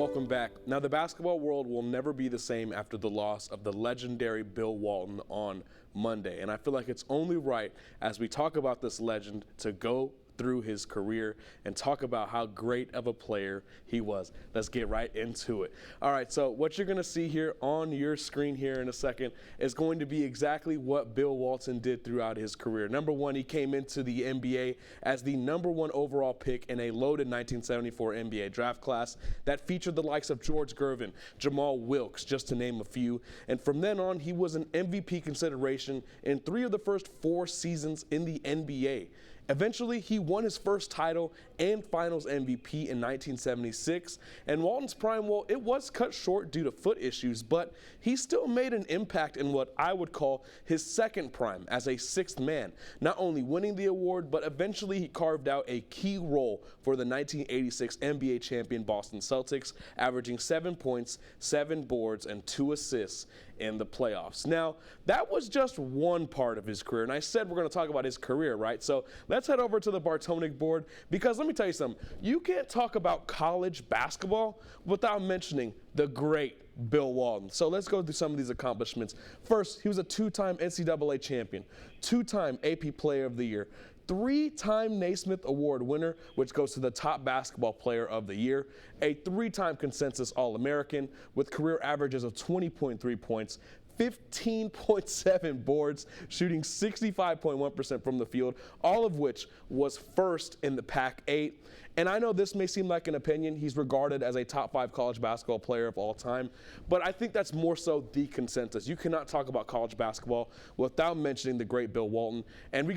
welcome back. Now, the basketball world will never be the same after the loss of the legendary Bill Walton on Monday. And I feel like it's only right, as we talk about this legend, to go through his career and talk about how great of a player he was. Let's get right into it. All right, so what you're going to see here on your screen here in a second is going to be exactly what Bill Walton did throughout his career. Number one, he came into the NBA as the #1 overall pick in a loaded 1974 NBA draft class that featured the likes of George Gervin, Jamal Wilkes, just to name a few. And from then on, he was an MVP consideration in 3 of the first 4 seasons in the NBA. Eventually, he won his first title and Finals MVP in 1976, and Walton's prime, well, it was cut short due to foot issues, but he still made an impact in what I would call his second prime as a sixth man, not only winning the award, but eventually he carved out a key role for the 1986 NBA champion Boston Celtics, averaging 7 points, 7 boards, and 2 assists in the playoffs. Now, that was just one part of his career, and I said we're going to talk about his career, right? So let's head over to the Bartonic board, because let me tell you something. You can't talk about college basketball without mentioning the great Bill Walton. So let's go through some of these accomplishments. First, he was a 2-time NCAA champion, 2-time AP Player of the Year, 3-time Naismith Award winner, which goes to the top basketball player of the year, a 3-time consensus All-American with career averages of 20.3 points, 15.7 boards, shooting 65.1% from the field, all of which was first in the Pac-8. And I know this may seem like an opinion. He's regarded as a top 5 college basketball player of all time, but I think that's more so the consensus. You cannot talk about college basketball without mentioning the great Bill Walton. And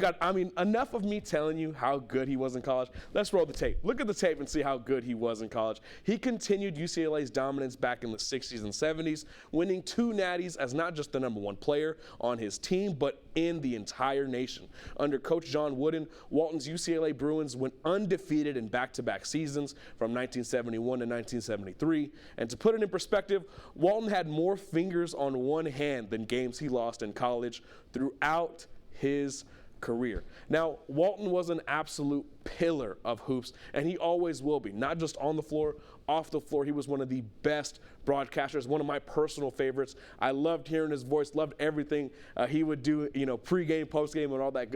enough of me telling you how good he was in college. Let's roll the tape. Look at the tape and see how good he was in college. He continued UCLA's dominance back in the 60s and 70s, winning 2 natties as not just the #1 player on his team, but in the entire nation. Under Coach John Wooden, Walton's UCLA Bruins went undefeated in back-to-back seasons from 1971 to 1973. And to put it in perspective, Walton had more fingers on one hand than games he lost in college throughout his career. Now, Walton was an absolute pillar of hoops, and he always will be, not just on the floor, off the floor. He was one of the best broadcasters, one of my personal favorites. I loved hearing his voice, loved everything he would do, pregame, postgame, and all that good